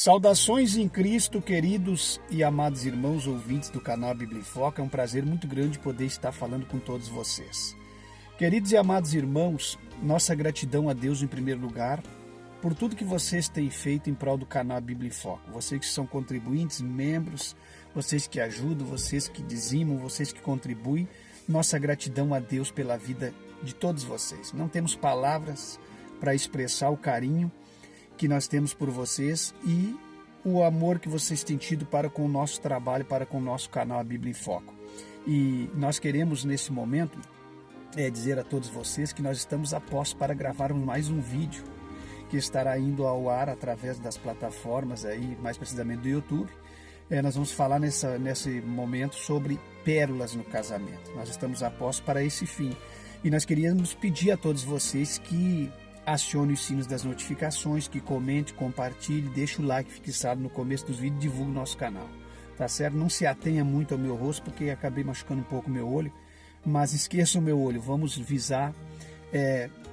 Saudações em Cristo, queridos e amados irmãos ouvintes do canal Bíblia em Foco. É um prazer muito grande poder estar falando com todos vocês. Queridos e amados irmãos, nossa gratidão a Deus em primeiro lugar por tudo que vocês têm feito em prol do canal Bíblia em Foco. Vocês que são contribuintes, membros, vocês que ajudam, vocês que dizimam, vocês que contribuem. Nossa gratidão a Deus pela vida de todos vocês. Não temos palavras para expressar o carinho que nós temos por vocês e o amor que vocês têm tido para com o nosso trabalho, para com o nosso canal A Bíblia em Foco. E nós queremos, nesse momento, dizer a todos vocês que nós estamos a postos para gravarmos mais um vídeo que estará indo ao ar através das plataformas, aí, mais precisamente do YouTube. Nós vamos falar nesse momento sobre pérolas no casamento. Nós estamos a postos para esse fim. E nós queríamos pedir a todos vocês que acione os sinos das notificações, que comente, compartilhe, deixe o like fixado no começo dos vídeos e divulgue o nosso canal. Tá certo? Não se atenha muito ao meu rosto, porque acabei machucando um pouco o meu olho, mas esqueça o meu olho, vamos visar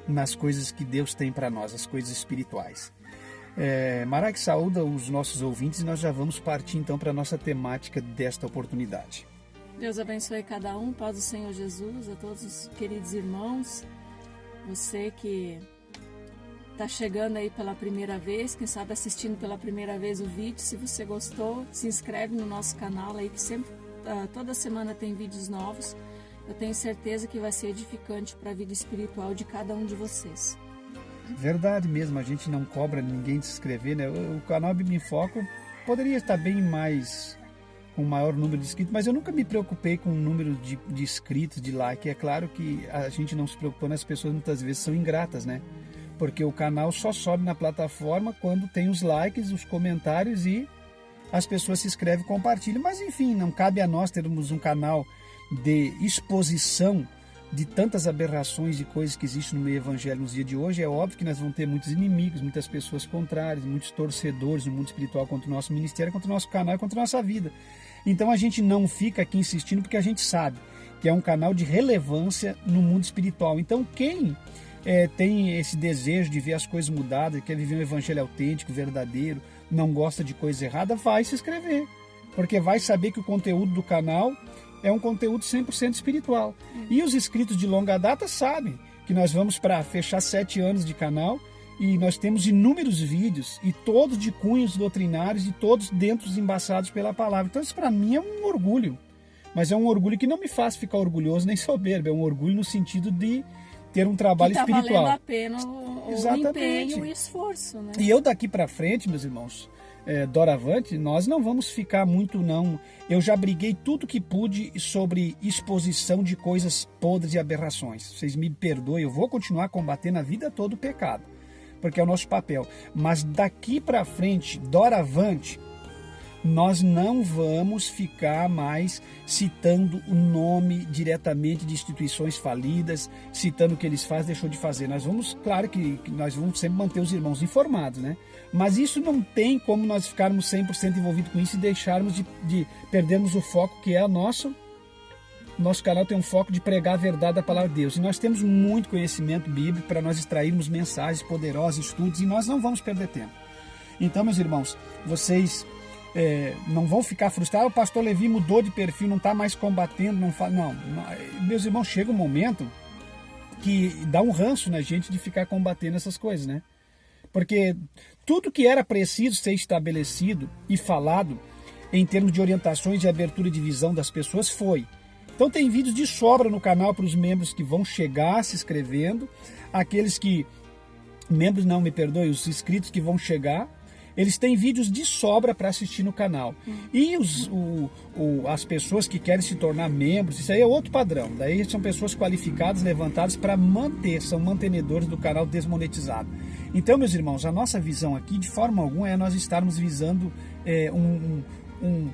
nas coisas que Deus tem para nós, as coisas espirituais. Marac saúda os nossos ouvintes e nós já vamos partir então para a nossa temática desta oportunidade. Deus abençoe cada um, paz do Senhor Jesus, a todos os queridos irmãos, você que está chegando aí pela primeira vez, quem sabe assistindo pela primeira vez o vídeo, se você gostou, se inscreve no nosso canal aí que sempre, toda semana tem vídeos novos. Eu tenho certeza que vai ser edificante para a vida espiritual de cada um de vocês. Verdade mesmo, a gente não cobra ninguém de se inscrever, né? O canal Bíblia em Foco poderia estar bem mais, com maior número de inscritos, mas eu nunca me preocupei com o número de inscritos, de like. É claro que a gente não se preocupando, as pessoas muitas vezes são ingratas, né? Porque o canal só sobe na plataforma quando tem os likes, os comentários e as pessoas se inscrevem e compartilham. Mas enfim, não cabe a nós termos um canal de exposição de tantas aberrações e coisas que existem no meio evangélico nos dias de hoje. É óbvio que nós vamos ter muitos inimigos, muitas pessoas contrárias, muitos torcedores no mundo espiritual contra o nosso ministério, contra o nosso canal e contra a nossa vida. Então a gente não fica aqui insistindo porque a gente sabe que é um canal de relevância no mundo espiritual. Então quem tem esse desejo de ver as coisas mudadas, quer viver um evangelho autêntico, verdadeiro, não gosta de coisa errada, vai se inscrever, porque vai saber que o conteúdo do canal é um conteúdo 100% espiritual. E os inscritos de longa data sabem que nós vamos para fechar 7 anos de canal e nós temos inúmeros vídeos e todos de cunhos doutrinários e todos dentro embaçados pela palavra. Então isso para mim é um orgulho, mas é um orgulho que não me faz ficar orgulhoso nem soberbo, é um orgulho no sentido de ter um trabalho espiritual. Está valendo a pena o empenho e o esforço, né? E eu daqui para frente, meus irmãos, doravante, nós não vamos ficar muito não. Eu já briguei tudo que pude sobre exposição de coisas podres e aberrações. Vocês me perdoem, eu vou continuar combatendo a vida toda o pecado, porque é o nosso papel. Mas daqui para frente, doravante, nós não vamos ficar mais citando o nome diretamente de instituições falidas, citando o que eles fazem, deixou de fazer. Nós vamos, claro que nós vamos sempre manter os irmãos informados, né? Mas isso não tem como nós ficarmos 100% envolvidos com isso e deixarmos de perdermos o foco que é o nosso canal tem um foco de pregar a verdade da palavra de Deus. E nós temos muito conhecimento bíblico para nós extrairmos mensagens poderosas, estudos, e nós não vamos perder tempo. Então, meus irmãos, vocês não vão ficar frustrados. O pastor Levi mudou de perfil, não está mais combatendo, não, meus irmãos, chega um momento que dá um ranço na gente de ficar combatendo essas coisas, né? Porque tudo que era preciso ser estabelecido e falado em termos de orientações e abertura de visão das pessoas foi. Então tem vídeos de sobra no canal para os membros que vão chegar se inscrevendo, aqueles que, membros não, me perdoe, os inscritos que vão chegar, eles têm vídeos de sobra para assistir no canal. E as pessoas que querem se tornar membros, isso aí é outro padrão. Daí são pessoas qualificadas, levantadas para manter, são mantenedores do canal desmonetizado. Então, meus irmãos, a nossa visão aqui, de forma alguma, é nós estarmos visando um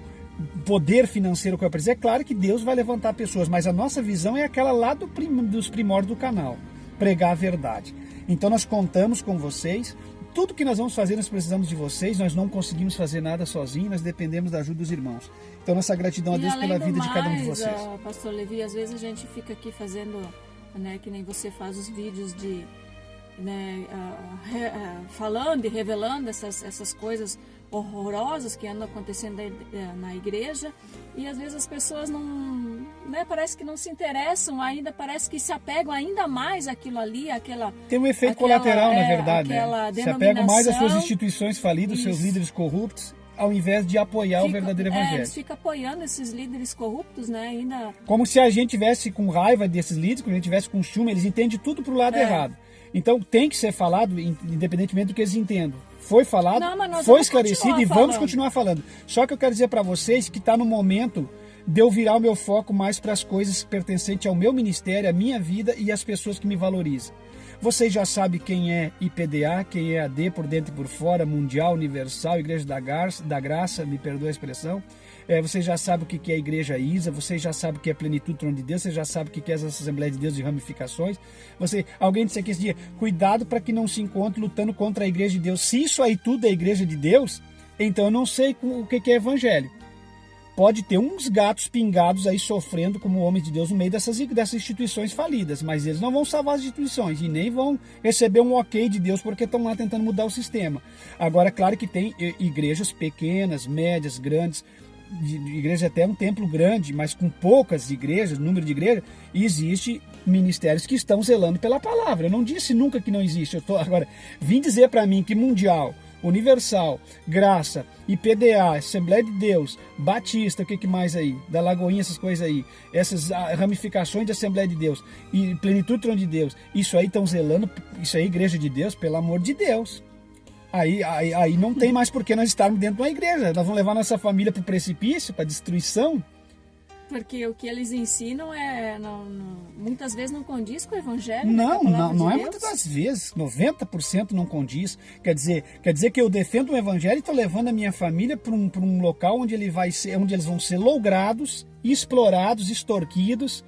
poder financeiro que eu preciso. É claro que Deus vai levantar pessoas, mas a nossa visão é aquela lá dos primórdios do canal, pregar a verdade. Então nós contamos com vocês. Tudo que nós vamos fazer, nós precisamos de vocês, nós não conseguimos fazer nada sozinhos, nós dependemos da ajuda dos irmãos. Então nossa gratidão a Deus pela vida de cada um de vocês. Pastor Levi, às vezes a gente fica aqui fazendo, né, que nem você faz os vídeos de, né, falando e revelando essas coisas horrorosas que andam acontecendo na igreja, e às vezes as pessoas não, né, parece que não se interessam ainda, parece que se apegam ainda mais àquilo ali, tem um efeito colateral, na verdade, né? Se apegam mais às suas instituições falidas, seus líderes corruptos, ao invés de apoiar o verdadeiro evangelho. Eles ficam apoiando esses líderes corruptos, né? Ainda... Como se a gente tivesse com raiva desses líderes, como a gente tivesse com ciúme, eles entendem tudo pro lado errado. Então tem que ser falado, independentemente do que eles entendam. Foi falado, foi esclarecido e vamos continuar falando. Só que eu quero dizer para vocês que está no momento de eu virar o meu foco mais para as coisas pertencentes ao meu ministério, à minha vida e às pessoas que me valorizam. Vocês já sabem quem é IPDA, quem é AD por dentro e por fora, Mundial, Universal, Igreja da Graça, me perdoa a expressão. Vocês já sabem o que é a Igreja ISA, vocês já sabem o que é Plenitude Trono de Deus, vocês já sabem o que é essa Assembleia de Deus de ramificações. Alguém disse aqui esse dia, cuidado para que não se encontre lutando contra a Igreja de Deus. Se isso aí tudo é Igreja de Deus, então eu não sei o que é Evangelho. Pode ter uns gatos pingados aí sofrendo como homens de Deus no meio dessas instituições falidas, mas eles não vão salvar as instituições e nem vão receber um ok de Deus porque estão lá tentando mudar o sistema. Agora, claro que tem igrejas pequenas, médias, grandes, igreja até um templo grande, mas com poucas igrejas, número de igrejas, e existe ministérios que estão zelando pela palavra. Eu não disse nunca que não existe. Agora, vim dizer para mim que Mundial, Universal, Graça, IPDA, Assembleia de Deus, Batista, o que mais aí? Da Lagoinha, essas coisas aí. Essas ramificações de Assembleia de Deus e Plenitude Trono de Deus. Isso aí estão zelando, isso aí é Igreja de Deus, pelo amor de Deus. Aí não tem mais por que nós estarmos dentro de uma igreja. Nós vamos levar nossa família para o precipício, para a destruição. Porque o que eles ensinam muitas vezes não condiz com o Evangelho. Não é muitas das vezes, 90% não condiz. Quer dizer que eu defendo o Evangelho e estou levando a minha família para um local onde eles vão ser logrados, explorados, extorquidos,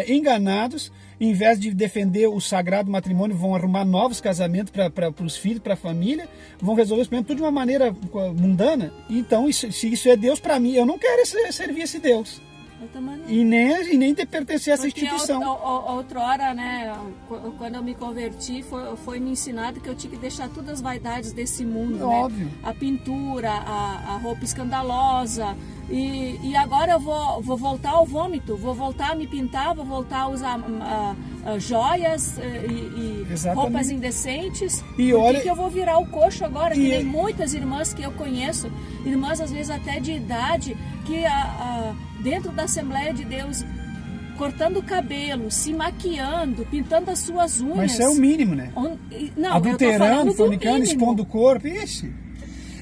enganados. Em vez de defender o sagrado matrimônio, vão arrumar novos casamentos para os filhos, para a família, vão resolver os problemas tudo de uma maneira mundana. Então, se isso é Deus para mim, eu não quero servir esse Deus. E nem pertencer a essa instituição. Outra hora, né, quando eu me converti, foi me ensinado que eu tinha que deixar todas as vaidades desse mundo. Óbvio. Né? A pintura, a roupa escandalosa. E agora eu vou voltar ao vômito, vou voltar a me pintar, vou voltar a usar joias e roupas indecentes. E olha que eu vou virar o coxo agora, que nem muitas irmãs que eu conheço, irmãs às vezes até de idade, que dentro da Assembleia de Deus, cortando o cabelo, se maquiando, pintando as suas unhas. Mas isso é o mínimo, né? Não, adulterando, fornicando, expondo o corpo, ixi.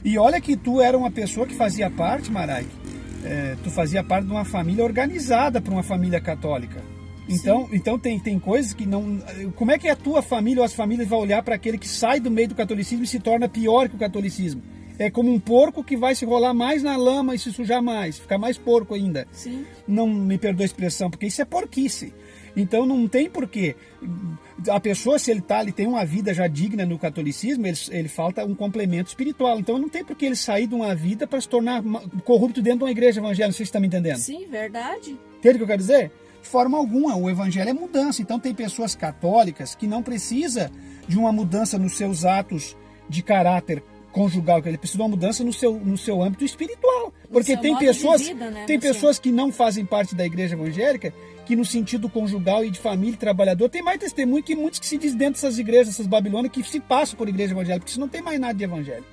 E olha que tu era uma pessoa que fazia parte, Marai, tu fazia parte de uma família organizada para uma família católica. Então tem coisas que não... Como é que a tua família ou as famílias vão olhar para aquele que sai do meio do catolicismo e se torna pior que o catolicismo? É como um porco que vai se rolar mais na lama e se sujar mais, ficar mais porco ainda. Sim. Não me perdoa a expressão, porque isso é porquice. Então não tem porquê. A pessoa, se ele tem uma vida já digna no catolicismo, ele falta um complemento espiritual. Então não tem porquê ele sair de uma vida para se tornar corrupto dentro de uma igreja evangélica. Não sei se você está me entendendo. Sim, verdade. Entende o que eu quero dizer? De forma alguma, o evangelho é mudança. Então tem pessoas católicas que não precisam de uma mudança nos seus atos de caráter conjugal, que ele precisa de uma mudança no seu âmbito espiritual. Porque tem pessoas que não fazem parte da igreja evangélica, que no sentido conjugal e de família e trabalhador, tem mais testemunho que muitos que se dizem dentro dessas igrejas, essas babilônicas, que se passam por igreja evangélica, porque isso não tem mais nada de evangelho.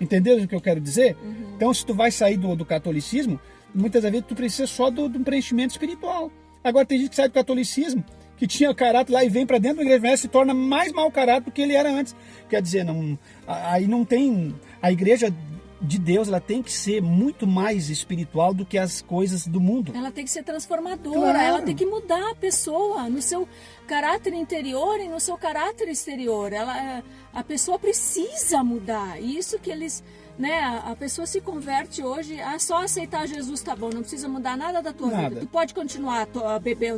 Entendeu o que eu quero dizer? Uhum. Então, se tu vai sair do catolicismo, muitas vezes tu precisa só de um preenchimento espiritual. Agora tem gente que sai do catolicismo, que tinha caráter lá e vem para dentro da igreja evangélica, se torna mais mau caráter do que ele era antes. Quer dizer, aí não tem... A igreja de Deus, ela tem que ser muito mais espiritual do que as coisas do mundo. Ela tem que ser transformadora, claro. Ela tem que mudar a pessoa no seu caráter interior e no seu caráter exterior. A pessoa precisa mudar. E isso que eles... Né, a pessoa se converte hoje a só aceitar Jesus, tá bom, não precisa mudar nada da tua vida. Tu pode continuar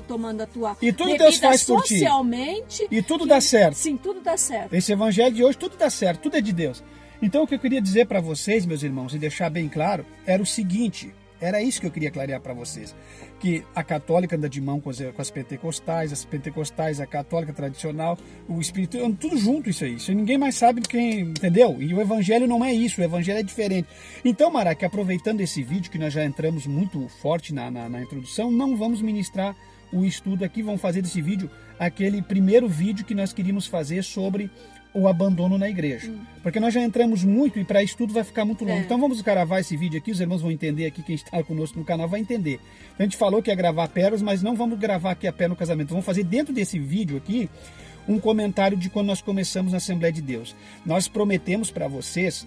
tomando a tua e tudo bebida Deus faz por socialmente. E tudo dá certo. Sim, tudo dá certo. Esse evangelho de hoje, tudo dá certo, tudo é de Deus. Então o que eu queria dizer para vocês, meus irmãos, e deixar bem claro, era o seguinte, Era isso que eu queria clarear para vocês. Que a católica anda de mão com as pentecostais, a católica tradicional, o espírito, tudo junto isso aí. Isso ninguém mais sabe quem, entendeu? E o evangelho não é isso, o evangelho é diferente. Então, Marac, aproveitando esse vídeo, que nós já entramos muito forte na introdução, não vamos ministrar o estudo aqui, vamos fazer desse vídeo aquele primeiro vídeo que nós queríamos fazer sobre o abandono na igreja. Porque nós já entramos muito e para estudo vai ficar muito longo. Então vamos gravar esse vídeo aqui, os irmãos vão entender aqui, quem está conosco no canal vai entender. Então, a gente falou que ia gravar pérolas, mas não vamos gravar aqui a pé no casamento. Vamos fazer dentro desse vídeo aqui um comentário de quando nós começamos na Assembleia de Deus. Nós prometemos para vocês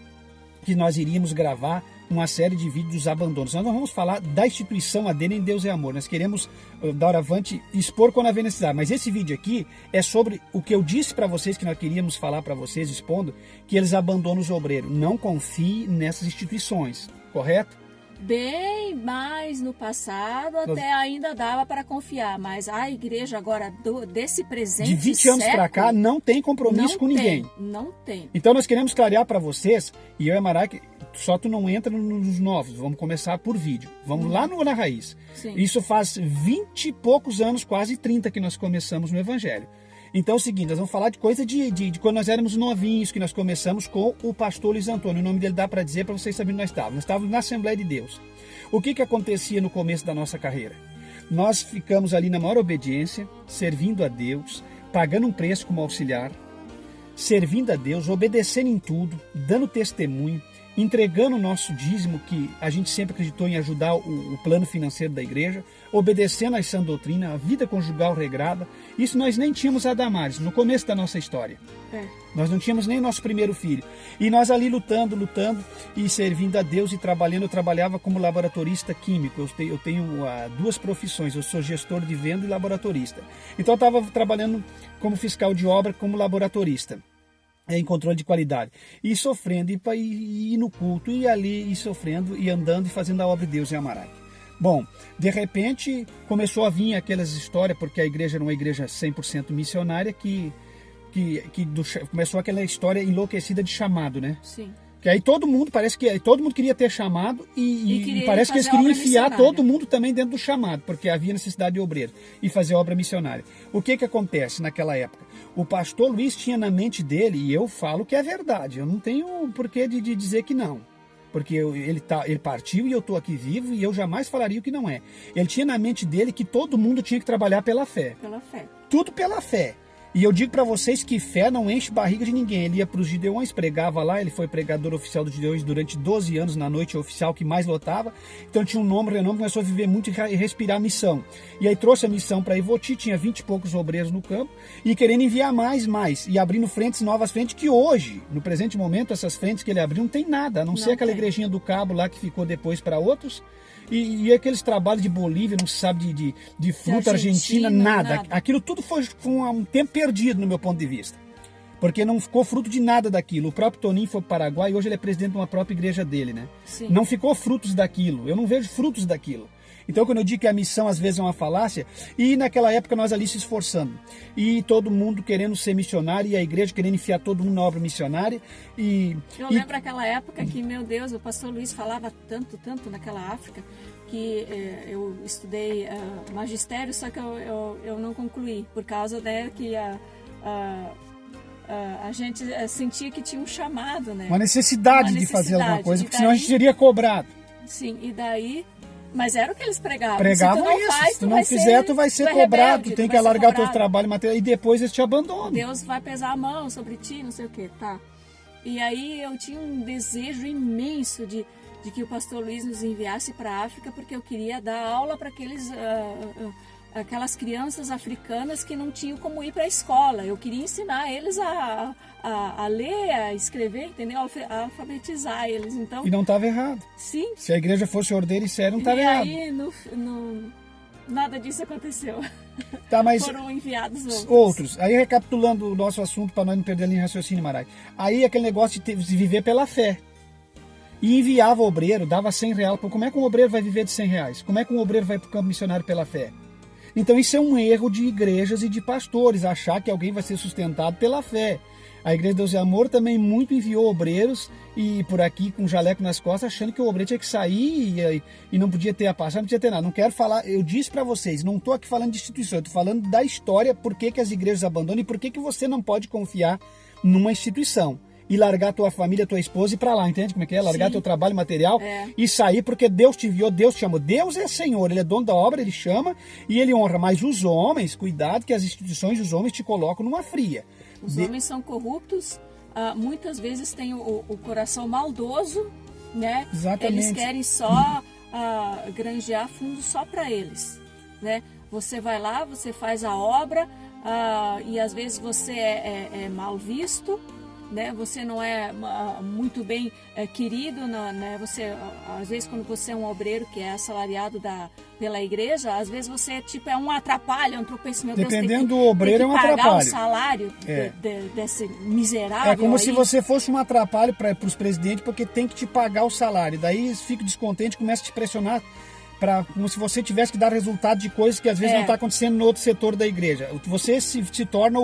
que nós iríamos gravar uma série de vídeos dos abandonos. Nós não vamos falar da instituição ADN em Deus é Amor. Nós queremos, da hora avante, expor quando haver necessidade. Mas esse vídeo aqui é sobre o que eu disse para vocês, que nós queríamos falar para vocês, expondo, que eles abandonam os obreiros. Não confie nessas instituições, correto? Bem mais no passado até ainda dava para confiar, mas a igreja agora desse presente de 20 anos para cá não tem compromisso com ninguém. Não tem. Então nós queremos clarear para vocês, e eu e a Marac, só tu não entra nos novos, vamos começar por vídeo. Vamos lá na raiz. Sim. Isso faz 20 e poucos anos, quase 30 que nós começamos no Evangelho. Então é o seguinte, nós vamos falar de coisa de quando nós éramos novinhos, que nós começamos com o pastor Luiz Antônio. O nome dele dá para dizer para vocês saberem onde nós estávamos. Nós estávamos na Assembleia de Deus. O que acontecia no começo da nossa carreira? Nós ficamos ali na maior obediência, servindo a Deus, pagando um preço como auxiliar, servindo a Deus, obedecendo em tudo, dando testemunho, entregando o nosso dízimo, que a gente sempre acreditou em ajudar o plano financeiro da igreja, obedecendo à sã doutrina, a vida conjugal regrada. Isso nós nem tínhamos a Damares, no começo da nossa história. Nós não tínhamos nem nosso primeiro filho. E nós ali lutando e servindo a Deus e trabalhando. Eu trabalhava como laboratorista químico. Eu tenho duas profissões, eu sou gestor de venda e laboratorista. Então eu estava trabalhando como fiscal de obra, como laboratorista, em controle de qualidade, e sofrendo, e ir no culto, e ali, e sofrendo, e andando, e fazendo a obra de Deus em Amarac. Bom, de repente, começou a vir aquelas histórias, porque a igreja era uma igreja 100% missionária, começou aquela história enlouquecida de chamado, né? Sim. Que aí todo mundo, parece que todo mundo queria ter chamado e parece que eles queriam enfiar todo mundo também dentro do chamado, porque havia necessidade de obreiro e fazer obra missionária. O que acontece naquela época? O pastor Luiz tinha na mente dele, e eu falo que é verdade, eu não tenho porquê de dizer que não, porque ele partiu e eu estou aqui vivo e eu jamais falaria o que não é. Ele tinha na mente dele que todo mundo tinha que trabalhar pela fé. Pela fé. Tudo pela fé. E eu digo para vocês que fé não enche barriga de ninguém. Ele ia para os Gideões, pregava lá, ele foi pregador oficial dos Gideões durante 12 anos na noite oficial que mais lotava. Então tinha um renome, começou a viver muito e respirar a missão. E aí trouxe a missão para Ivoti, tinha 20 e poucos obreiros no campo e querendo enviar mais, e abrindo frentes, novas frentes, que hoje, no presente momento, essas frentes que ele abriu não tem nada, a não ser aquela igrejinha do Cabo lá que ficou depois para outros. E aqueles trabalhos de Bolívia, não se sabe de fruta argentina, nada. Aquilo tudo foi um tempo perdido no meu ponto de vista. Porque não ficou fruto de nada daquilo. O próprio Toninho foi para o Paraguai e hoje ele é presidente de uma própria igreja dele, né? Sim. Não ficou frutos daquilo. Eu não vejo frutos daquilo. Então, quando eu digo que a missão às vezes é uma falácia, e naquela época nós ali se esforçando, e todo mundo querendo ser missionário, e a igreja querendo enfiar todo mundo na obra missionária. Eu lembro aquela época que, meu Deus, o pastor Luiz falava tanto naquela África, que eu estudei magistério, só que eu não concluí, por causa que a gente sentia que tinha um chamado, né? Uma necessidade de fazer alguma coisa, porque senão a gente seria cobrado. Sim, e daí... Mas era o que eles pregavam. Pregavam isso. Se tu não fizer, tu vai ser cobrado. Tu tem que alargar teu trabalho material e depois eles te abandonam. Deus vai pesar a mão sobre ti, não sei o que, tá? E aí eu tinha um desejo imenso de que o pastor Luiz nos enviasse para a África, porque eu queria dar aula para aquelas crianças africanas que não tinham como ir para a escola. Eu queria ensinar eles a ler, a escrever, entendeu? A alfabetizar eles. Então, e não estava errado. Sim. Se a igreja fosse ordeira e séria, não estava errado. E aí, nada disso aconteceu. Tá, mas foram enviados outros. Aí, recapitulando o nosso assunto, para nós não perder a linha de raciocínio, Marai. Aí, aquele negócio de viver pela fé. E enviava o obreiro, dava R$100. Como é que um obreiro vai viver de R$100? Como é que um obreiro vai para o campo missionário pela fé? Então isso é um erro de igrejas e de pastores, achar que alguém vai ser sustentado pela fé. A Igreja de Deus e Amor também muito enviou obreiros e por aqui com jaleco nas costas, achando que o obreiro tinha que sair e não podia ter a passagem, não podia ter nada. Não quero falar, eu disse para vocês, não estou aqui falando de instituição, eu estou falando da história, por que as igrejas abandonam e por que você não pode confiar numa instituição. E largar tua família, tua esposa e ir para lá, entende como é que é? Largar teu trabalho material e sair porque Deus te enviou, Deus te chamou. Deus é Senhor, Ele é dono da obra, Ele chama e Ele honra. Mas os homens, cuidado que as instituições e os homens te colocam numa fria. Os homens são corruptos, muitas vezes têm o coração maldoso, né? Exatamente. Eles querem só granjear fundos só para eles, né? Você vai lá, você faz a obra e às vezes você é mal visto, né? Você não é muito bem querido, né? Você, às vezes, quando você é um obreiro que é assalariado pela igreja, às vezes você é um atrapalho, um tropeço. Meu Deus, dependendo do obreiro, é um atrapalho. Pagar o salário desse miserável. É como aí. Se você fosse um atrapalho para os presidentes, porque tem que te pagar o salário. Daí eles ficam descontentes, começam a te pressionar. Como se você tivesse que dar resultado de coisas que às vezes não está acontecendo no outro setor da igreja. Você se torna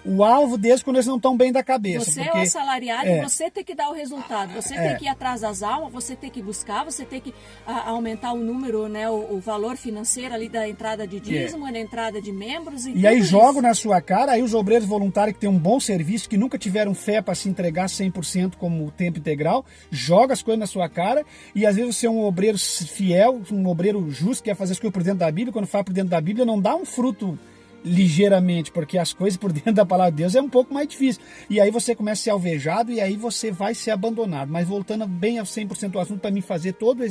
o alvo deles quando eles não estão bem da cabeça. Você é o assalariado e você tem que dar o resultado. Você tem que ir atrás das almas, você tem que buscar, você tem que aumentar o número, né, o valor financeiro ali da entrada de dízimo, da entrada de membros. E aí jogam na sua cara, aí os obreiros voluntários que têm um bom serviço, que nunca tiveram fé para se entregar 100% como tempo integral, joga as coisas na sua cara e às vezes você é um obreiro fiel, um obreiro justo, que quer fazer as coisas por dentro da Bíblia, quando faz por dentro da Bíblia não dá um fruto ligeiramente, porque as coisas por dentro da palavra de Deus é um pouco mais difícil. E aí você começa a ser alvejado e aí você vai ser abandonado. Mas voltando bem a 100% do assunto, para mim fazer todo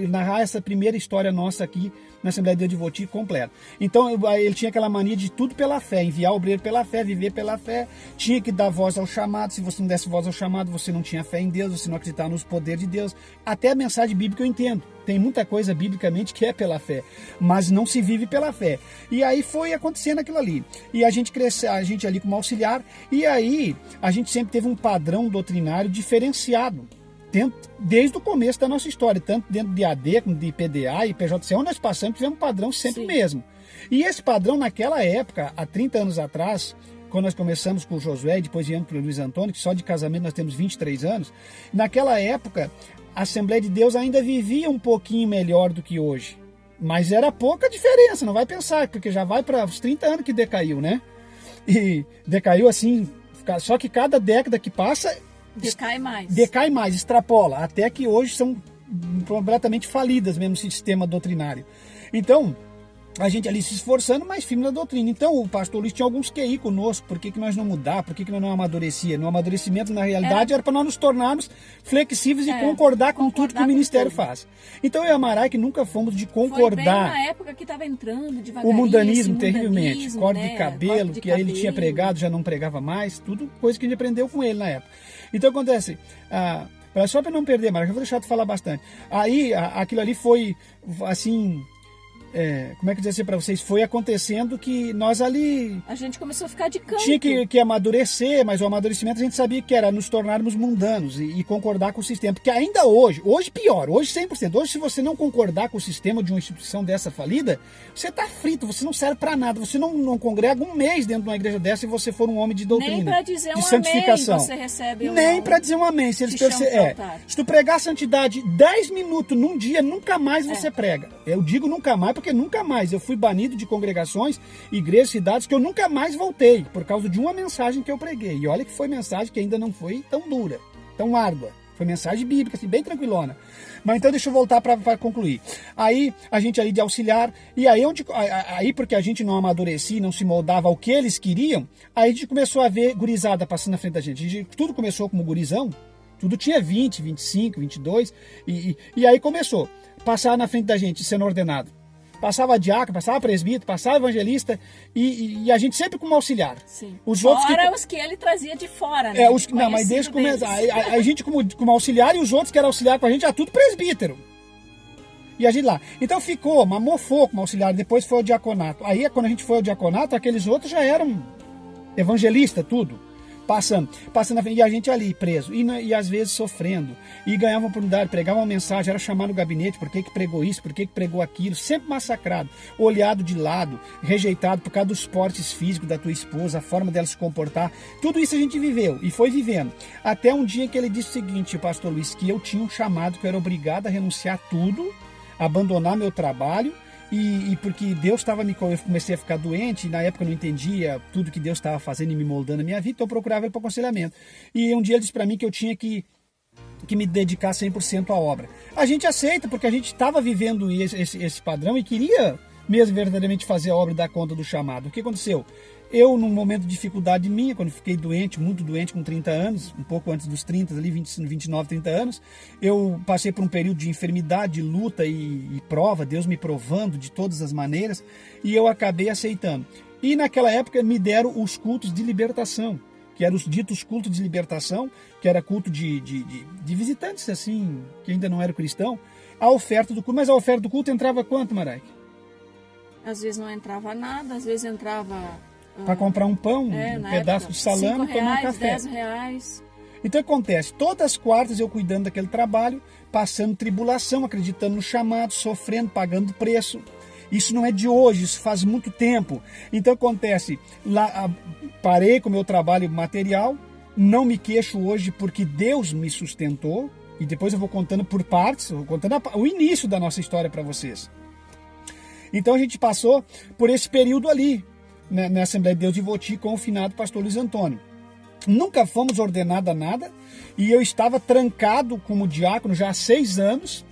narrar essa primeira história nossa aqui na Assembleia de Deus de Voti completa. Então ele tinha aquela mania de tudo pela fé, enviar o obreiro pela fé, viver pela fé, tinha que dar voz ao chamado. Se você não desse voz ao chamado, você não tinha fé em Deus, você não acreditava nos poderes de Deus. Até a mensagem bíblica eu entendo. Tem muita coisa biblicamente que é pela fé, mas não se vive pela fé. E aí foi acontecendo aquilo ali. E a gente cresceu, a gente ali como auxiliar, e aí a gente sempre teve um padrão doutrinário diferenciado. Desde o começo da nossa história, tanto dentro de AD, como de PDA e PJC, onde nós passamos, tivemos um padrão sempre mesmo. E esse padrão, naquela época, há 30 anos atrás, quando nós começamos com o Josué, depois viemos para o Luiz Antônio, que só de casamento nós temos 23 anos, naquela época, a Assembleia de Deus ainda vivia um pouquinho melhor do que hoje. Mas era pouca diferença, não vai pensar, porque já vai para os 30 anos que decaiu, né? E decaiu assim, só que cada década que passa... Decai mais, extrapola, até que hoje são completamente falidas mesmo esse sistema doutrinário. Então, a gente ali se esforçando, mas firme na doutrina. Então, o pastor Luiz tinha alguns QI conosco, por que nós não mudar, por que nós não amadurecia? No amadurecimento, na realidade, era para nós nos tornarmos flexíveis e concordar com tudo que o ministério faz. Então, eu e a Marai, que nunca fomos de concordar. Foi bem na época que estava entrando devagarinho. O mundanismo, terrivelmente. Corte de cabelo, que aí ele tinha pregado, já não pregava mais, tudo coisa que a gente aprendeu com ele na época. Então, acontece... só para não perder, Marai, eu vou deixar tu falar bastante. Aí, aquilo ali foi, assim... como é que eu dizer para vocês? Foi acontecendo que nós ali... A gente começou a ficar de canto. Tinha que amadurecer, mas o amadurecimento a gente sabia que era nos tornarmos mundanos e concordar com o sistema. Porque ainda hoje pior, hoje 100%. Hoje, se você não concordar com o sistema de uma instituição dessa falida, você está frito, você não serve para nada. Você não congrega um mês dentro de uma igreja dessa se você for um homem de doutrina. Nem para dizer de um santificação. Amém você recebe Nem para dizer um amém. Se tu pregar a santidade 10 minutos num dia, nunca mais você prega. Eu digo nunca mais, porque nunca mais. Eu fui banido de congregações, igrejas, cidades, que eu nunca mais voltei, por causa de uma mensagem que eu preguei. E olha que foi mensagem que ainda não foi tão dura, tão árdua. Foi mensagem bíblica, assim, bem tranquilona. Mas então deixa eu voltar para concluir. Aí a gente ali de auxiliar, e aí porque a gente não amadurecia, não se moldava ao que eles queriam, aí a gente começou a ver gurizada passando na frente da gente. Tudo começou como gurizão, tudo tinha 20, 25, 22, e aí começou. Passar na frente da gente, sendo ordenado. Passava diácono, passava presbítero, passava evangelista e a gente sempre como auxiliar. Sim. Os que ele trazia de fora, né? Não, mas desde começar. A gente como auxiliar e os outros que eram auxiliar com a gente, era tudo presbítero. E a gente lá. Então ficou, mofou como auxiliar, depois foi ao diaconato. Aí quando a gente foi ao diaconato, aqueles outros já eram evangelistas, tudo. passando na frente, e a gente ali, preso, e às vezes sofrendo, e ganhava uma oportunidade, pregava uma mensagem, era chamar no gabinete, por que pregou isso, por que pregou aquilo, sempre massacrado, olhado de lado, rejeitado por causa dos portes físicos da tua esposa, a forma dela se comportar, tudo isso a gente viveu, e foi vivendo, até um dia que ele disse o seguinte, o pastor Luiz, que eu tinha um chamado, que eu era obrigado a renunciar a tudo, abandonar meu trabalho, e porque Deus estava eu comecei a ficar doente, e na época eu não entendia tudo que Deus estava fazendo e me moldando na minha vida, então eu procurava ele para aconselhamento. E um dia ele disse para mim que eu tinha que me dedicar 100% à obra. A gente aceita, porque a gente estava vivendo esse padrão e queria mesmo verdadeiramente fazer a obra e dar conta do chamado. O que aconteceu? Eu, num momento de dificuldade minha, quando fiquei doente, muito doente, com 30 anos, um pouco antes dos 30, ali 29, 30 anos, eu passei por um período de enfermidade, de luta e prova, Deus me provando de todas as maneiras, e eu acabei aceitando. E naquela época me deram os cultos de libertação, que eram os ditos cultos de libertação, que era culto de visitantes, assim, que ainda não eram cristão, a oferta do culto. Mas a oferta do culto entrava quanto, Maraik? Às vezes não entrava nada, às vezes entrava... Para comprar um pão, um pedaço de salame e tomar um café. R$10. Então acontece, todas as quartas eu cuidando daquele trabalho, passando tribulação, acreditando no chamado, sofrendo, pagando preço. Isso não é de hoje, isso faz muito tempo. Então acontece, lá parei com o meu trabalho material, não me queixo hoje porque Deus me sustentou, e depois eu vou contando por partes, vou contando o início da nossa história para vocês. Então a gente passou por esse período ali, na Assembleia de Deus de Voti, com o finado pastor Luiz Antônio. Nunca fomos ordenados a nada, e eu estava trancado como diácono já há 6 anos,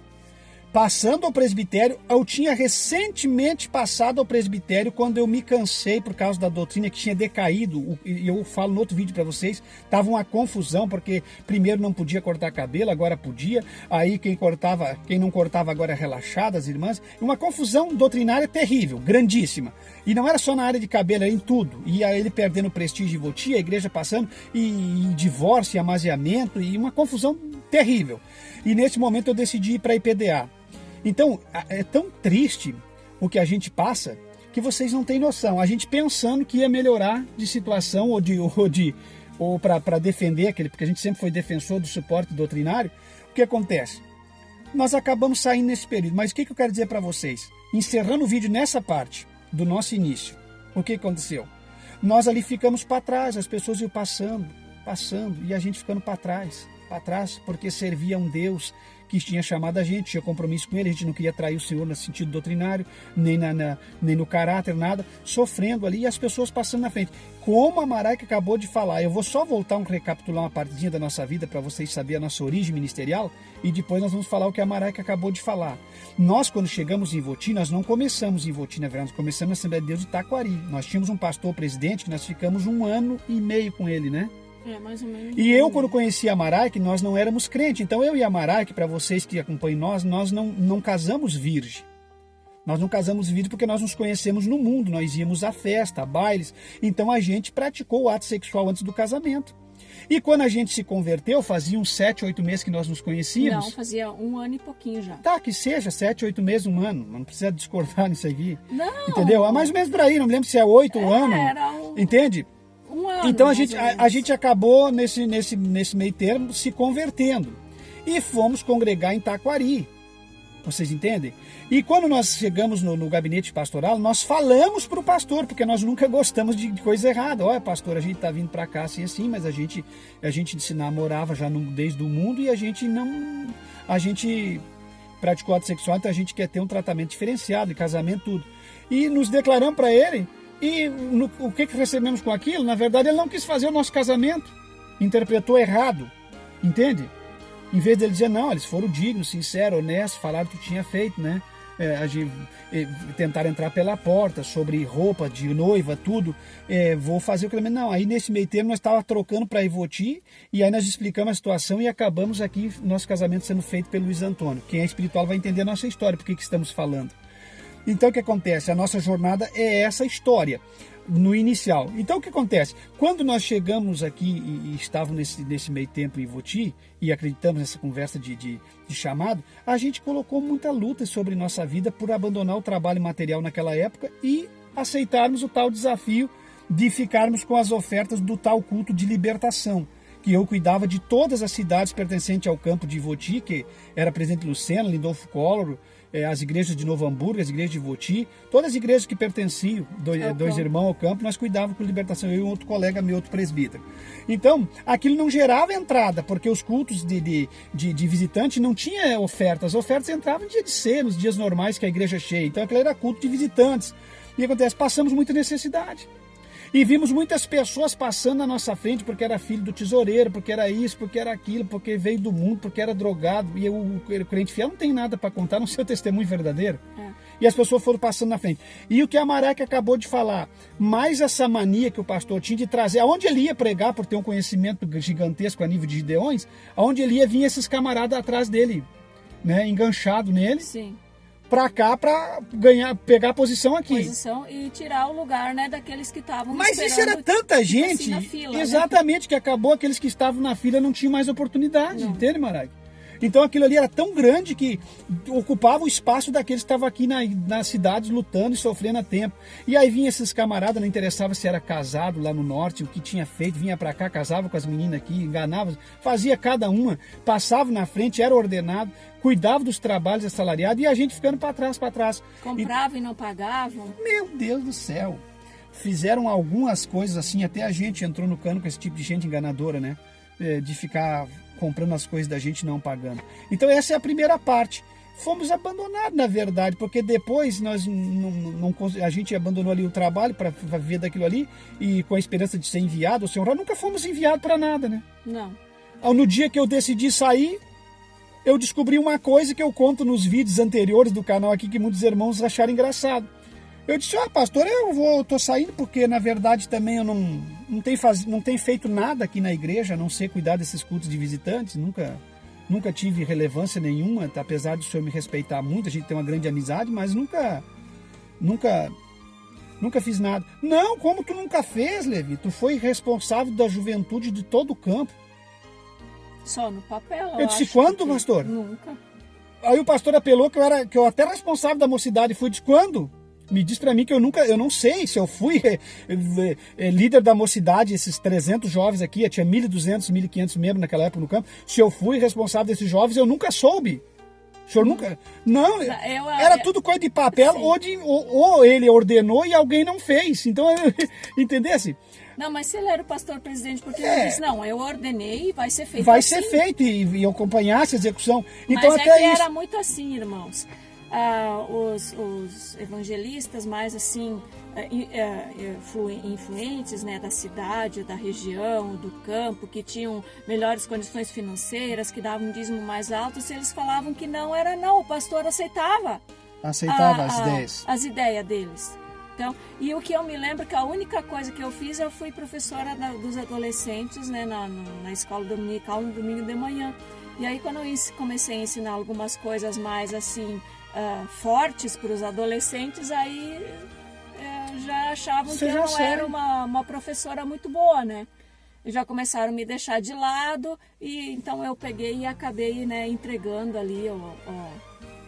passando ao presbitério. Eu tinha recentemente passado ao presbitério quando eu me cansei por causa da doutrina que tinha decaído, e eu falo no outro vídeo para vocês, estava uma confusão, porque primeiro não podia cortar cabelo, agora podia, aí quem não cortava agora é relaxado, as irmãs, uma confusão doutrinária terrível, grandíssima, e não era só na área de cabelo, era em tudo, e aí ele perdendo o prestígio de Voti, a igreja passando, e divórcio, e amaziamento, e uma confusão terrível, e nesse momento eu decidi ir para a IPDA. Então, é tão triste o que a gente passa que vocês não têm noção. A gente pensando que ia melhorar de situação ou para defender aquele, porque a gente sempre foi defensor do suporte doutrinário. O que acontece? Nós acabamos saindo nesse período. Mas o que eu quero dizer para vocês? Encerrando o vídeo nessa parte do nosso início, o que aconteceu? Nós ali ficamos para trás, as pessoas iam passando, e a gente ficando para trás, porque servia um Deus que tinha chamado a gente, tinha compromisso com ele, a gente não queria trair o Senhor no sentido doutrinário, nem no caráter, nada, sofrendo ali, e as pessoas passando na frente. Como a Maraik acabou de falar, eu vou só recapitular uma partezinha da nossa vida para vocês saberem a nossa origem ministerial, e depois nós vamos falar o que a Maraik acabou de falar. Nós, quando chegamos em Voti, nós não começamos em Voti, na verdade, nós começamos na Assembleia de Deus de Taquari. Nós tínhamos um pastor presidente que nós ficamos 1 ano e meio com ele, né? Mais ou menos. E eu, quando conheci a Maraik, nós não éramos crentes. Então eu e a Maraik, para vocês que acompanham nós não casamos virgem. Nós não casamos virgem porque nós nos conhecemos no mundo. Nós íamos à festa, a bailes. Então a gente praticou o ato sexual antes do casamento. E quando a gente se converteu, fazia uns 7, 8 meses que nós nos conhecíamos. Não, fazia 1 ano e pouquinho já. Tá, que seja 7, 8 meses, 1 ano. Não precisa discordar nisso aqui. Não. Entendeu? É mais ou menos por aí, não me lembro se é 8 ou ano. Entende? 1 ano. Então a gente acabou nesse meio termo se convertendo e fomos congregar em Taquari, vocês entendem? E quando nós chegamos no gabinete pastoral, nós falamos para o pastor, porque nós nunca gostamos de coisa errada. Olha, pastor, a gente está vindo para cá assim, mas a gente se namorava já desde o mundo e a gente praticou ato sexual, então a gente quer ter um tratamento diferenciado, de casamento, tudo. E nos declaramos para ele. E o que recebemos com aquilo? Na verdade, ele não quis fazer o nosso casamento. Interpretou errado. Entende? Em vez dele dizer, não, eles foram dignos, sinceros, honestos, falaram o que tinha feito, né? Tentaram entrar pela porta, sobre roupa de noiva, tudo. Vou fazer o casamento. Não, aí nesse meio termo nós estávamos trocando para Ivoti, e aí nós explicamos a situação e acabamos aqui, nosso casamento sendo feito pelo Luiz Antônio. Quem é espiritual vai entender a nossa história, por que estamos falando. Então o que acontece? A nossa jornada é essa história, no inicial. Então o que acontece? Quando nós chegamos aqui e estávamos nesse meio tempo em Voti, e acreditamos nessa conversa de chamado, a gente colocou muita luta sobre nossa vida por abandonar o trabalho material naquela época e aceitarmos o tal desafio de ficarmos com as ofertas do tal culto de libertação, que eu cuidava de todas as cidades pertencentes ao campo de Ivoti, que era Presidente Lucena, Lindolfo Collor, as igrejas de Novo Hamburgo, as igrejas de Ivoti, todas as igrejas que pertenciam, dois irmãos ao campo, nós cuidávamos com libertação, eu e um outro colega meu, outro presbítero. Então, aquilo não gerava entrada, porque os cultos de visitante não tinha ofertas, as ofertas entravam no dia de ser, nos dias normais que a igreja é cheia, então aquilo era culto de visitantes. E acontece, passamos muita necessidade. E vimos muitas pessoas passando na nossa frente porque era filho do tesoureiro, porque era isso, porque era aquilo, porque veio do mundo, porque era drogado. E o crente fiel não tem nada para contar, no seu testemunho verdadeiro. E as pessoas foram passando na frente. E o que a Marek acabou de falar, mais essa mania que o pastor tinha de trazer, aonde ele ia pregar, por ter um conhecimento gigantesco a nível de Gideões, aonde ele ia, vinha esses camaradas atrás dele, né, enganchado nele. Sim. Pra cá, pra pegar a posição aqui. E tirar o lugar, né, daqueles que estavam Mas isso era tanta gente, assim, na fila, exatamente, né? Que acabou aqueles que estavam na fila não tinham mais oportunidade, entende, Marek? Então aquilo ali era tão grande que ocupava o espaço daqueles que estavam aqui nas cidades lutando e sofrendo a tempo. E aí vinha esses camaradas, não interessava se era casado lá no norte, o que tinha feito, vinha pra cá, casava com as meninas aqui, enganava, fazia cada uma, passava na frente, era ordenado, cuidava dos trabalhos assalariados e a gente ficando para trás. Comprava e não pagavam. Meu Deus do céu! Fizeram algumas coisas assim, até a gente entrou no cano com esse tipo de gente enganadora, né? De ficar comprando as coisas da gente e não pagando. Então essa é a primeira parte. Fomos abandonados, na verdade, porque depois a gente abandonou ali o trabalho para viver daquilo ali e com a esperança de ser enviado ou ser honrado. Nunca fomos enviados para nada, né? Não. No dia que eu decidi sair, eu descobri uma coisa que eu conto nos vídeos anteriores do canal aqui que muitos irmãos acharam engraçado. Eu disse, pastor, eu tô saindo porque na verdade também eu não tenho feito nada aqui na igreja, a não ser cuidar desses cultos de visitantes, nunca tive relevância nenhuma, apesar do senhor me respeitar muito, a gente tem uma grande amizade, mas nunca fiz nada. Não, como tu nunca fez, Levi? Tu foi responsável da juventude de todo o campo. Só no papel, eu disse, quando, pastor? Nunca. Aí o pastor apelou que eu até responsável da mocidade fui, disse, quando? Me diz pra mim que eu não sei se eu fui líder da mocidade, esses 300 jovens aqui, tinha 1.200, 1.500 membros naquela época no campo, se eu fui responsável desses jovens, eu nunca soube. O senhor nunca... Não, era tudo coisa de papel, ou ele ordenou e alguém não fez. Então, entendesse? Não, mas se ele era o pastor presidente, porque ele disse, não, eu ordenei e vai ser feito vai assim. Ser feito e eu acompanhasse a execução. Então, mas até era muito assim, irmãos. Os evangelistas mais assim influentes, né, da cidade, da região, do campo, que tinham melhores condições financeiras, que davam um dízimo mais alto, se eles falavam que não, era não, o pastor aceitava as ideias. As ideias deles. Então, e o que eu me lembro que a única coisa que eu fiz, eu fui professora dos adolescentes, né, na escola dominical no domingo de manhã. E aí quando eu comecei a ensinar algumas coisas mais assim fortes para os adolescentes, aí já achavam que eu não era uma professora muito boa, né? E já começaram a me deixar de lado, e então eu peguei e acabei, né, entregando ali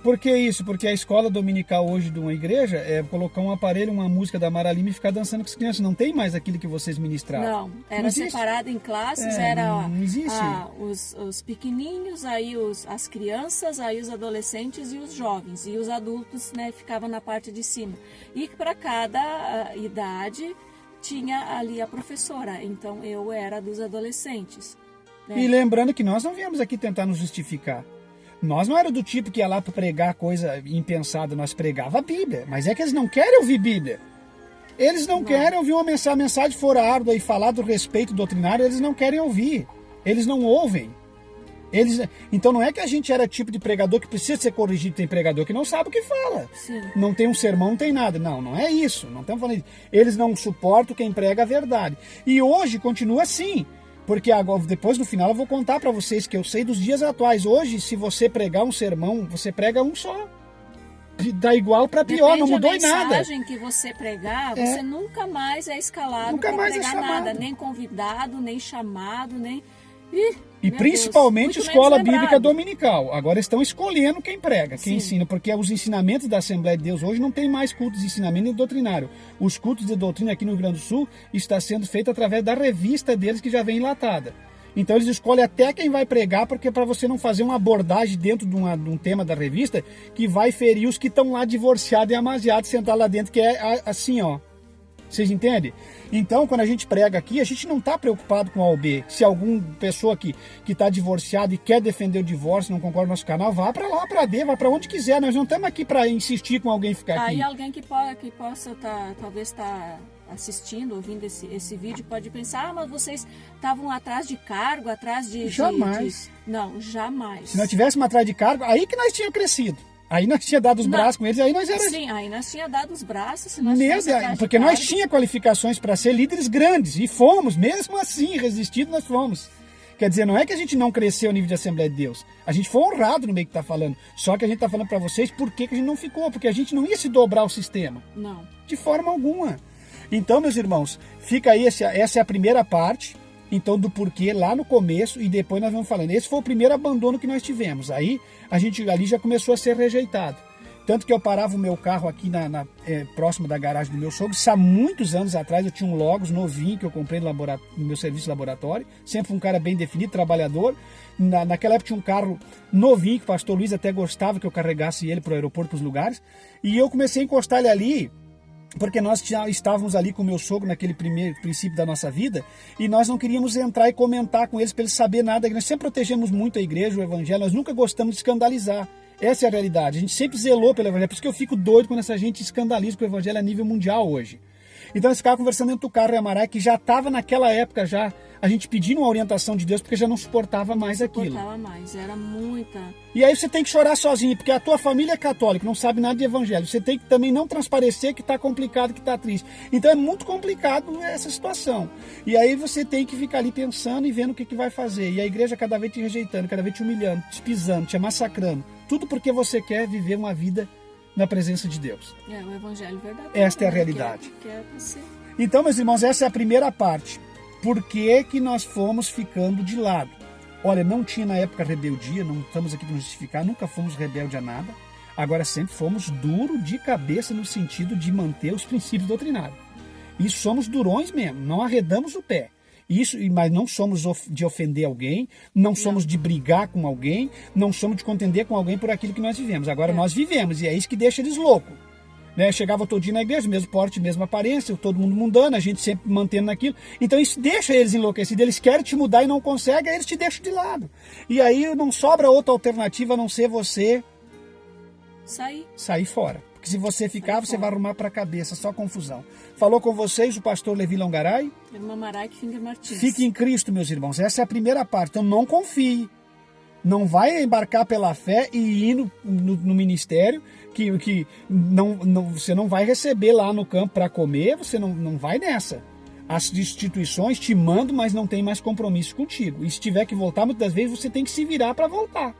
Por que isso? Porque a escola dominical hoje de uma igreja é colocar um aparelho, uma música da Mara Lima e ficar dançando com as crianças. Não tem mais aquilo que vocês ministravam. Não, era separado em classes, não existe. Os pequenininhos, aí as crianças, aí os adolescentes e os jovens. E os adultos, né, ficavam na parte de cima. E para cada idade tinha ali a professora. Então eu era dos adolescentes. Né? E lembrando que nós não viemos aqui tentar nos justificar. Nós não era do tipo que ia lá para pregar coisa impensada, nós pregava a Bíblia. Mas é que eles não querem ouvir Bíblia. Eles não querem ouvir uma mensagem. A mensagem for árdua e falar do respeito doutrinário, eles não querem ouvir. Eles não ouvem. Então não é que a gente era tipo de pregador que precisa ser corrigido, tem pregador que não sabe o que fala. Sim. Não tem um sermão, não tem nada. Não é isso. Não estamos falando isso. Eles não suportam quem prega a verdade. E hoje continua assim. Porque agora, depois no final eu vou contar para vocês que eu sei dos dias atuais. Hoje, se você pregar um sermão, você prega um só. Dá igual para pior, não mudou em nada. A mensagem que você pregar, você nunca mais é escalado para pregar nada. Nem convidado, nem chamado, nem... E principalmente escola bíblica dominical. Agora estão escolhendo quem prega, quem ensina, porque os ensinamentos da Assembleia de Deus hoje não tem mais cultos de ensinamento e doutrinário. Os cultos de doutrina aqui no Rio Grande do Sul está sendo feito através da revista deles que já vem enlatada. Então eles escolhem até quem vai pregar, porque para você não fazer uma abordagem dentro de um tema da revista que vai ferir os que estão lá divorciados e amaziados, sentados lá dentro, que é assim, ó. Vocês entendem? Então, quando a gente prega aqui, a gente não está preocupado com A ou B. Se alguma pessoa que está divorciada e quer defender o divórcio, não concorda com o nosso canal, vá para lá, para D, vá para onde quiser. Nós não estamos aqui para insistir com alguém ficar aqui. Aí alguém que possa talvez estar assistindo, ouvindo esse vídeo, pode pensar, mas vocês estavam atrás de cargo, atrás de... Jamais. Não, jamais. Se nós tivéssemos atrás de cargo, aí que nós tínhamos crescido. Aí nós tínhamos dado os braços com eles, aí nós éramos... Sim, aí nós tínhamos dado os braços. Porque nós tínhamos qualificações para ser líderes grandes, e fomos, mesmo assim, resistindo, nós fomos. Quer dizer, não é que a gente não cresceu ao nível de Assembleia de Deus. A gente foi honrado no meio que está falando. Só que a gente está falando para vocês por que a gente não ficou, porque a gente não ia se dobrar ao sistema. Não. De forma alguma. Então, meus irmãos, fica aí, essa é a primeira parte. Então, do porquê lá no começo, e depois nós vamos falando. Esse foi o primeiro abandono que nós tivemos. Aí, a gente ali já começou a ser rejeitado. Tanto que eu parava o meu carro aqui próximo da garagem do meu sogro. Isso há muitos anos atrás, eu tinha um Logos novinho que eu comprei no meu serviço de laboratório. Sempre um cara bem definido, trabalhador. Naquela época tinha um carro novinho, que o pastor Luiz até gostava que eu carregasse ele para o aeroporto, para os lugares. E eu comecei a encostar ele ali, porque nós já estávamos ali com o meu sogro naquele primeiro princípio da nossa vida, e nós não queríamos entrar e comentar com eles para eles saberem nada. Nós sempre protegemos muito a igreja, o evangelho, nós nunca gostamos de escandalizar. Essa é a realidade. A gente sempre zelou pelo evangelho. Por isso que eu fico doido quando essa gente escandaliza com o evangelho a nível mundial hoje. Então eles ficavam conversando dentro do carro, e a Maraia, que já estava naquela época já, a gente pedindo uma orientação de Deus, porque já não suportava mais aquilo. Não suportava mais, era muita. E aí você tem que chorar sozinho, porque a tua família é católica, não sabe nada de evangelho. Você tem que também não transparecer que está complicado, que está triste. Então é muito complicado essa situação. E aí você tem que ficar ali pensando e vendo o que vai fazer. E a igreja cada vez te rejeitando, cada vez te humilhando, te pisando, te massacrando. Tudo porque você quer viver uma vida na presença de Deus. É o evangelho verdadeiro. Esta é a realidade. Que é você. Então, meus irmãos, essa é a primeira parte. Por que que nós fomos ficando de lado? Olha, não tinha na época rebeldia, não estamos aqui para nos justificar, nunca fomos rebelde a nada. Agora sempre fomos duro de cabeça no sentido de manter os princípios doutrinários. E somos durões mesmo, não arredamos o pé. Mas não somos de ofender alguém, não somos de brigar com alguém, não somos de contender com alguém por aquilo que nós vivemos. Agora nós vivemos, e é isso que deixa eles loucos. Né? Chegava todo dia na igreja, mesmo porte, mesma aparência, todo mundo mundano, a gente sempre mantendo naquilo. Então isso deixa eles enlouquecidos, eles querem te mudar e não conseguem, aí eles te deixam de lado. E aí não sobra outra alternativa a não ser você sair fora. Porque se você ficar, você vai arrumar para a cabeça, só confusão. Falou com vocês o pastor Levi Longaray? Irmã Maraik Finger Martins. Fique em Cristo, meus irmãos. Essa é a primeira parte. Então não confie. Não vai embarcar pela fé e ir no ministério que você não vai receber lá no campo para comer, você não vai nessa. As instituições te mandam, mas não tem mais compromisso contigo. E se tiver que voltar, muitas vezes você tem que se virar para voltar.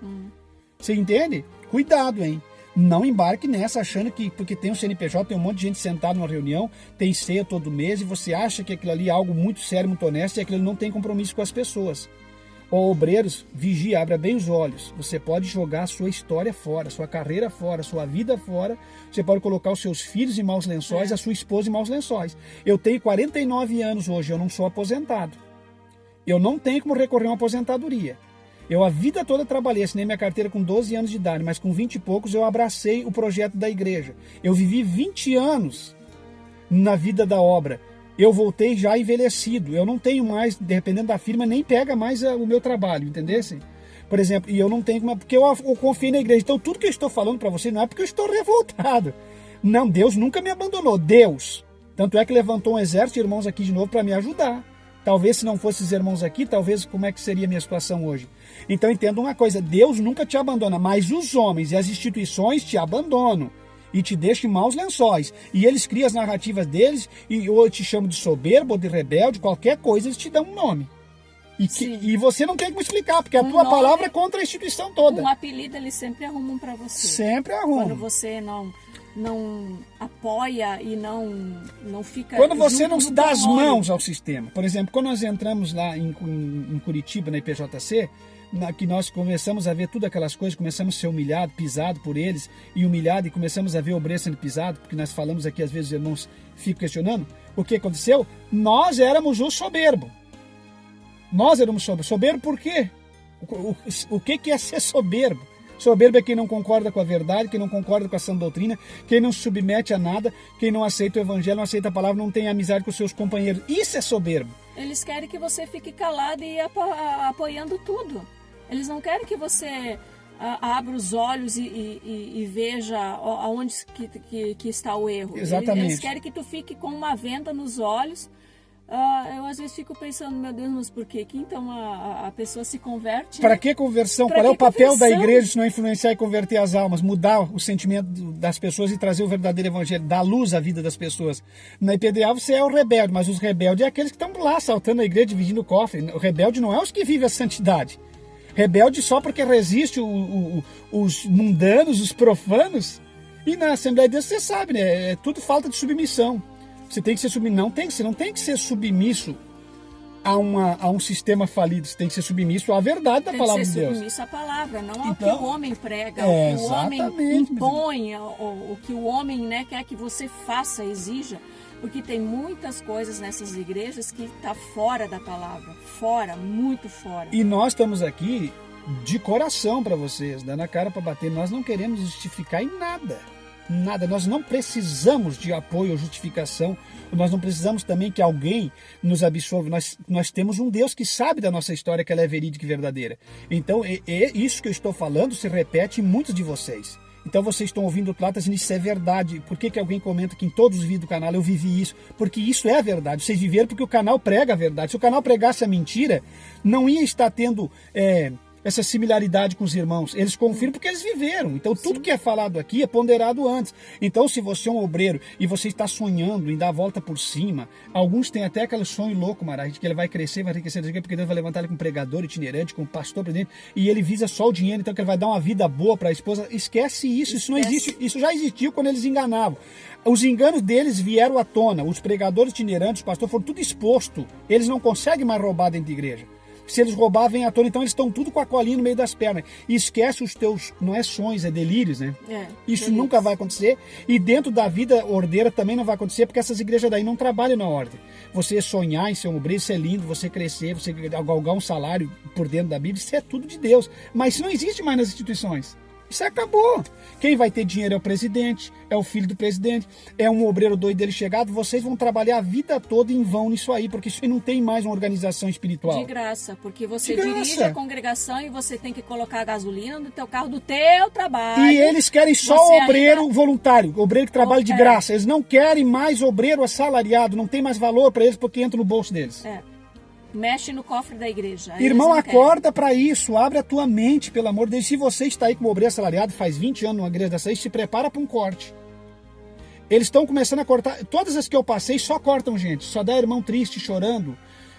Você entende? Cuidado, hein? Não embarque nessa achando que porque tem um CNPJ, tem um monte de gente sentada numa reunião, tem ceia todo mês e você acha que aquilo ali é algo muito sério, muito honesto e aquilo não tem compromisso com as pessoas. Ó, obreiros, vigia, abra bem os olhos. Você pode jogar a sua história fora, sua carreira fora, sua vida fora. Você pode colocar os seus filhos em maus lençóis, a sua esposa em maus lençóis. Eu tenho 49 anos hoje, eu não sou aposentado. Eu não tenho como recorrer a uma aposentadoria. Eu a vida toda trabalhei, assinei minha carteira com 12 anos de idade, mas com 20 e poucos eu abracei o projeto da igreja. Eu vivi 20 anos na vida da obra. Eu voltei já envelhecido. Eu não tenho mais, dependendo da firma, nem pega mais o meu trabalho, entendesse? Por exemplo, e eu não tenho, porque eu confio na igreja. Então tudo que eu estou falando para você não é porque eu estou revoltado. Não, Deus nunca me abandonou. Deus. Tanto é que levantou um exército de irmãos aqui de novo para me ajudar. Talvez se não fossem esses irmãos aqui, talvez como é que seria a minha situação hoje? Então entenda uma coisa, Deus nunca te abandona, mas os homens e as instituições te abandonam e te deixam em maus lençóis. E eles criam as narrativas deles e ou te chamam de soberbo ou de rebelde, qualquer coisa eles te dão um nome. E você não tem como explicar, porque a tua palavra é contra a instituição toda. Um apelido eles sempre arrumam para você. Sempre arrumam. Quando você não apoia e não fica... Quando você junto não no dá as comando. mãos ao sistema. Por exemplo, quando nós entramos lá em Curitiba, na IPJC, que nós começamos a ver tudo aquelas coisas, começamos a ser humilhado, pisado por eles, e humilhado, e começamos a ver obreiro sendo pisado, porque nós falamos aqui, às vezes os irmãos ficam questionando, o que aconteceu? Nós éramos o soberbo. Nós éramos soberbo. Soberbo por quê? O que é ser soberbo? Soberbo é quem não concorda com a verdade, quem não concorda com a sã doutrina, quem não se submete a nada, quem não aceita o evangelho, não aceita a palavra, não tem amizade com os seus companheiros. Isso é soberbo. Eles querem que você fique calado e apoiando tudo. Eles não querem que você abra os olhos e veja aonde que está o erro. Exatamente. Eles querem que tu fique com uma venda nos olhos. Eu às vezes fico pensando, meu Deus, mas por quê? Que então a pessoa se converte? Para né? que conversão? Pra Qual é que o papel da conversão? igreja se não influenciar e converter as almas, mudar o sentimento das pessoas e trazer o verdadeiro evangelho, dar luz à vida das pessoas? Na IPDA você é o rebelde, mas os rebeldes é aqueles que estão lá saltando a igreja, dividindo o cofre. O rebelde não é os que vivem a santidade. Rebelde só porque resiste os mundanos, os profanos. E na Assembleia de Deus você sabe, né? É tudo falta de submissão. Você tem que ser submisso, você não tem que ser submisso a um sistema falido, você tem que ser submisso à verdade da palavra de Deus. Tem que ser submisso à palavra, não ao Então, que o homem prega, é, ao que o homem exatamente, impõe, o que o homem, né, quer que você faça, exija. Porque tem muitas coisas nessas igrejas que está fora da palavra, fora, muito fora. E nós estamos aqui de coração para vocês, dando a cara para bater. Nós não queremos justificar em nada. Nada, nós não precisamos de apoio ou justificação, nós não precisamos também que alguém nos absolva, nós temos um Deus que sabe da nossa história, que ela é verídica e verdadeira. Então, isso que eu estou falando se repete em muitos de vocês. Então vocês estão ouvindo o outro lado dizendo isso é verdade. Por que alguém comenta que em todos os vídeos do canal eu vivi isso? Porque isso é a verdade, vocês viveram porque o canal prega a verdade. Se o canal pregasse a mentira, não ia estar tendo... essa similaridade com os irmãos, eles confirmam porque eles viveram. Então tudo que é falado aqui é ponderado antes. Então se você é um obreiro e você está sonhando em dar a volta por cima, alguns têm até aquele sonho louco, Mara, que ele vai crescer porque Deus vai levantar ele como pregador itinerante, como pastor presidente, e ele visa só o dinheiro, então que ele vai dar uma vida boa para a esposa. Esquece isso, isso não existe, isso já existiu quando eles enganavam. Os enganos deles vieram à tona, os pregadores itinerantes, os pastores foram tudo exposto, eles não conseguem mais roubar dentro da igreja. Se eles roubar, vem à tona. Então eles estão tudo com a colinha no meio das pernas. E esquece os teus, não é sonhos, é delírios, né? Isso delírios. Nunca vai acontecer. E dentro da vida ordeira também não vai acontecer, porque essas igrejas daí não trabalham na ordem. Você sonhar em ser um obreiro, isso é lindo, você crescer, você galgar um salário por dentro da Bíblia, isso é tudo de Deus. Mas isso não existe mais nas instituições. Isso acabou. Quem vai ter dinheiro é o presidente, é o filho do presidente, é um obreiro doido dele chegado. Vocês vão trabalhar a vida toda em vão nisso aí, porque isso aí não tem mais uma organização espiritual. De graça, porque você dirige a congregação e você tem que colocar a gasolina no teu carro do teu trabalho. E eles querem só o obreiro voluntário, obreiro que trabalha de graça. Eles não querem mais obreiro assalariado, não tem mais valor para eles porque entra no bolso deles. Mexe no cofre da igreja. Irmão, acorda para isso, abre a tua mente, pelo amor de Deus. Se você está aí como obreiro assalariado, faz 20 anos numa igreja dessa aí, se prepara para um corte. Eles estão começando a cortar, todas as que eu passei só cortam gente, só dá irmão triste, chorando.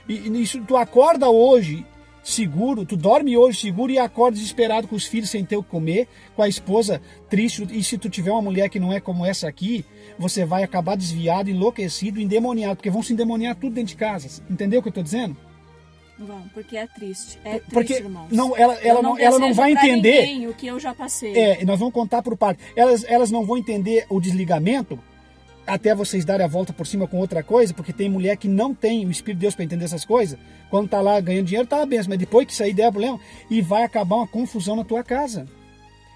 E isso, tu acorda hoje seguro, tu dorme hoje seguro e acorda desesperado com os filhos sem ter o que comer, com a esposa triste. E se tu tiver uma mulher que não é como essa aqui, você vai acabar desviado, enlouquecido, endemoniado, porque vão se endemoniar tudo dentro de casa. Entendeu o que eu estou dizendo? Vão, porque é triste. É triste, porque irmãos. Ela não vai entender ninguém o que eu já passei. Nós vamos contar por parte. Elas não vão entender o desligamento até vocês darem a volta por cima com outra coisa, porque tem mulher que não tem o Espírito de Deus para entender essas coisas. Quando tá lá ganhando dinheiro, tá a benção, mas depois que sair der problema, e vai acabar uma confusão na tua casa.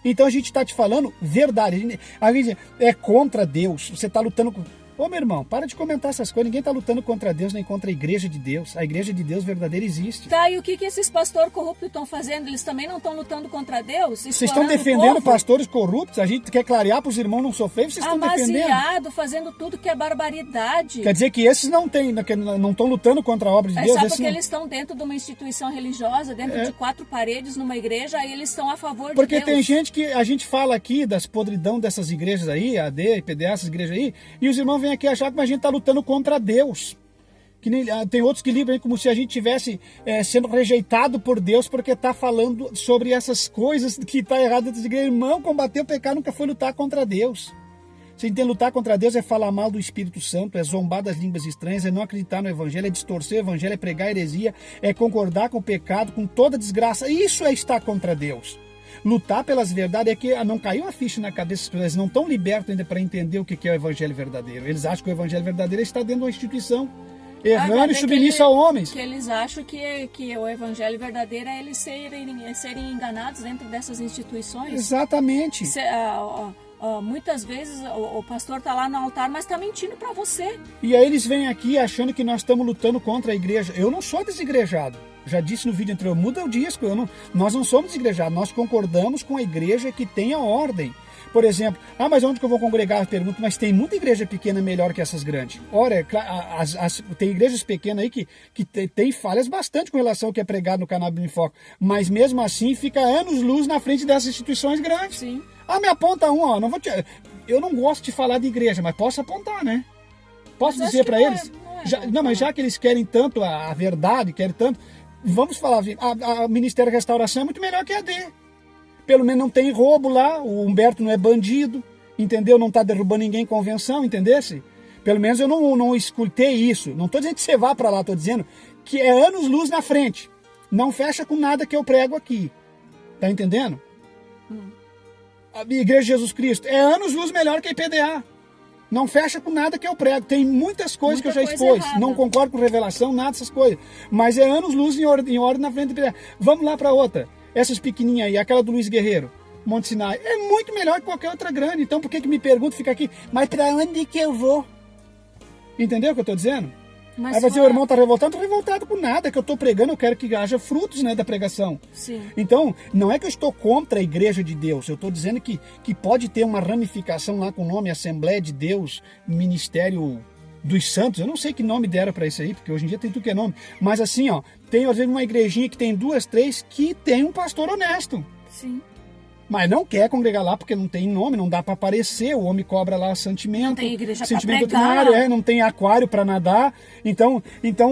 Então a gente está te falando verdade. A gente é contra Deus. Você está lutando com... Ô meu irmão, para de comentar essas coisas. Ninguém está lutando contra Deus nem contra a igreja de Deus. A igreja de Deus verdadeira existe. Tá, e o que esses pastores corruptos estão fazendo? Eles também não estão lutando contra Deus? Vocês estão defendendo pastores corruptos? A gente quer clarear para os irmãos não sofrerem. Vocês estão defendendo. Amaziado, fazendo tudo que é barbaridade. Quer dizer que esses não estão lutando contra a obra de Deus? Sabe porque eles estão dentro de uma instituição religiosa, dentro de 4 paredes, numa igreja, aí eles estão a favor de Deus. Porque tem gente que a gente fala aqui das podridão dessas igrejas aí, AD, IPDA, essas igrejas aí, e os irmãos vêm aqui achar que a gente está lutando contra Deus. Que nem, tem outros que livram como se a gente estivesse sendo rejeitado por Deus porque está falando sobre essas coisas que está errado dentro da igreja. Irmão, combater o pecado nunca foi lutar contra Deus. Você entende? Lutar contra Deus é falar mal do Espírito Santo, é zombar das línguas estranhas, é não acreditar no Evangelho, é distorcer o Evangelho, é pregar heresia, é concordar com o pecado, com toda desgraça. Isso é estar contra Deus. Lutar pelas verdades é que não caiu a ficha na cabeça das pessoas, eles não estão libertos ainda para entender o que é o Evangelho verdadeiro. Eles acham que o Evangelho verdadeiro está dentro de uma instituição, errando e submissa a homens. Que eles acham que o Evangelho verdadeiro é eles serem enganados dentro dessas instituições. Exatamente. Muitas vezes o pastor está lá no altar, mas está mentindo para você. E aí eles vêm aqui achando que nós estamos lutando contra a igreja. Eu não sou desigrejado. Já disse no vídeo anterior, muda o disco. Nós não somos desigrejados, nós concordamos com a igreja que tem a ordem. Por exemplo, mas onde que eu vou congregar? Eu pergunto, mas tem muita igreja pequena melhor que essas grandes. Ora, tem igrejas pequenas aí que tem falhas bastante com relação ao que é pregado no canal Bíblia em Foco. Mas mesmo assim fica anos-luz na frente dessas instituições grandes. Sim. Me aponta um, ó. Eu não gosto de falar de igreja, mas posso apontar, né? Posso dizer para eles? Mas já que eles querem tanto a verdade, querem tanto, vamos falar, a Ministério da Restauração é muito melhor que a AD. Pelo menos não tem roubo lá, o Humberto não é bandido, entendeu? Não está derrubando ninguém em convenção, entendesse? Pelo menos eu não escutei isso. Não estou dizendo que você vá para lá, estou dizendo que é anos-luz na frente. Não fecha com nada que eu prego aqui. Tá entendendo? A Igreja de Jesus Cristo é anos-luz melhor que a IPDA. Não fecha com nada que eu prego. Tem muitas coisas que eu já expus. Errada. Não concordo com revelação, nada dessas coisas. Mas é anos-luz em ordem na frente da IPDA. Vamos lá para outra. Essas pequenininhas aí, aquela do Luiz Guerreiro, Monte Sinai, é muito melhor que qualquer outra grande. Então por que me pergunta, fica aqui, mas para onde que eu vou? Entendeu o que eu estou dizendo? Aí vai dizer, o irmão está revoltado, não estou revoltado com nada que eu estou pregando, eu quero que haja frutos, né, da pregação. Sim. Então, não é que eu estou contra a Igreja de Deus, eu estou dizendo que pode ter uma ramificação lá com o nome Assembleia de Deus, Ministério dos Santos, eu não sei que nome deram para isso aí, porque hoje em dia tem tudo que é nome, mas assim, ó, tem às vezes uma igrejinha que tem 2, 3 que tem um pastor honesto. Sim. Mas não quer congregar lá porque não tem nome, não dá para aparecer, o homem cobra lá sentimento. Não tem igreja sentimento para pregar. Não tem aquário para nadar. Então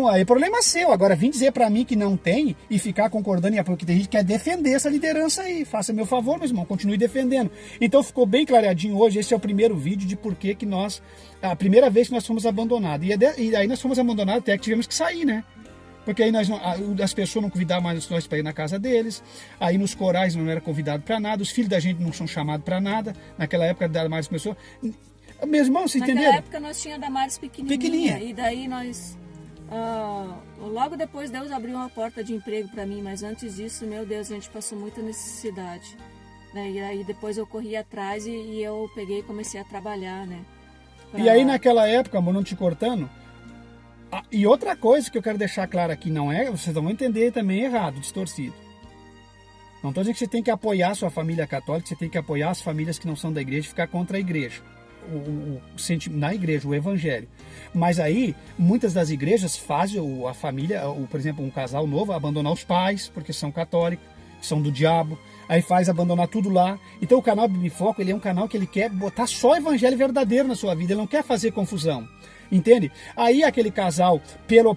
aí é problema seu. Agora, vim dizer para mim que não tem e ficar concordando, porque tem gente que quer defender essa liderança aí. Faça meu favor, meu irmão, continue defendendo. Então ficou bem clareadinho hoje, esse é o primeiro vídeo de por que nós, a primeira vez que nós fomos abandonados. E aí nós fomos abandonados até que tivemos que sair, né? Porque aí as pessoas não convidavam mais nós para ir na casa deles, aí nos corais não era convidado para nada, os filhos da gente não são chamados para nada, naquela época da Damares começou. Meu irmão, você entendeu? Naquela época nós tínhamos a Damares pequenininha, e daí nós, logo depois Deus abriu uma porta de emprego para mim, mas antes disso, meu Deus, a gente passou muita necessidade. E aí depois eu corri atrás e eu peguei e comecei a trabalhar, né? E aí naquela época, amor, não te cortando, e outra coisa que eu quero deixar claro aqui, não é, vocês vão entender também errado, distorcido. Não estou dizendo que você tem que apoiar a sua família católica, você tem que apoiar as famílias que não são da igreja e ficar contra a igreja. Na igreja, o evangelho. Mas aí, muitas das igrejas fazem a família, por exemplo, um casal novo, abandonar os pais, porque são católicos, são do diabo. Aí faz abandonar tudo lá. Então o canal Bíblia em Foco, ele é um canal que ele quer botar só o evangelho verdadeiro na sua vida, ele não quer fazer confusão. Entende? Aí aquele casal,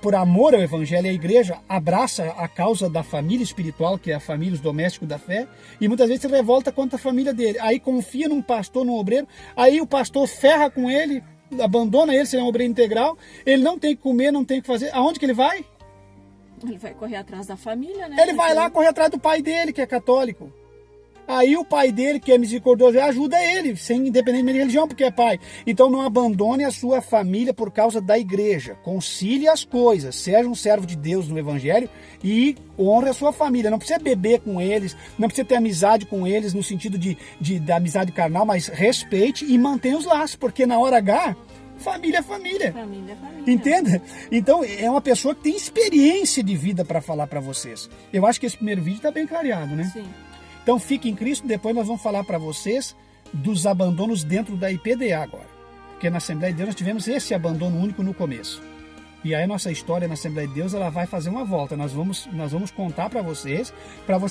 por amor ao evangelho e à igreja, abraça a causa da família espiritual, que é a família, os domésticos da fé, e muitas vezes se revolta contra a família dele. Aí confia num pastor, num obreiro, aí o pastor ferra com ele, abandona ele, se ele é um obreiro integral, ele não tem que comer, não tem que fazer. Aonde que ele vai? Ele vai correr atrás da família, né? Ele vai lá correr atrás do pai dele, que é católico. Aí o pai dele, que é misericordioso, ajuda ele, sem independente de religião, porque é pai. Então não abandone a sua família por causa da igreja. Concilie as coisas. Seja um servo de Deus no evangelho e honre a sua família. Não precisa beber com eles, não precisa ter amizade com eles no sentido da amizade carnal, mas respeite e mantenha os laços, porque na hora H, família é família. Família é família. Entenda? Então é uma pessoa que tem experiência de vida para falar para vocês. Eu acho que esse primeiro vídeo está bem clareado, né? Sim. Então fique em Cristo, depois nós vamos falar para vocês dos abandonos dentro da IPDA agora. Porque na Assembleia de Deus nós tivemos esse abandono único no começo. E aí a nossa história na Assembleia de Deus, ela vai fazer uma volta. Nós vamos contar para vocês.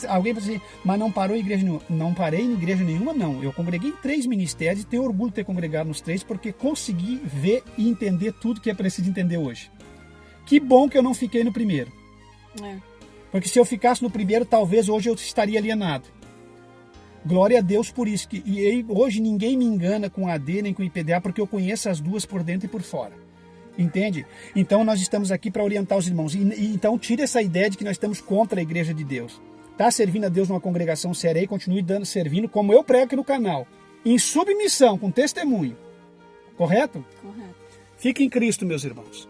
Alguém vai dizer, mas não parou em igreja nenhuma. Não parei em igreja nenhuma, não. Eu congreguei em 3 ministérios e tenho orgulho de ter congregado nos 3, porque consegui ver e entender tudo que é preciso entender hoje. Que bom que eu não fiquei no primeiro. Porque se eu ficasse no primeiro, talvez hoje eu estaria alienado. Glória a Deus por isso. E hoje ninguém me engana com AD nem com IPDA, porque eu conheço as duas por dentro e por fora. Entende? Então nós estamos aqui para orientar os irmãos. Então tire essa ideia de que nós estamos contra a igreja de Deus. Está servindo a Deus numa congregação séria e continue servindo como eu prego aqui no canal. Em submissão, com testemunho. Correto? Correto. Fique em Cristo, meus irmãos.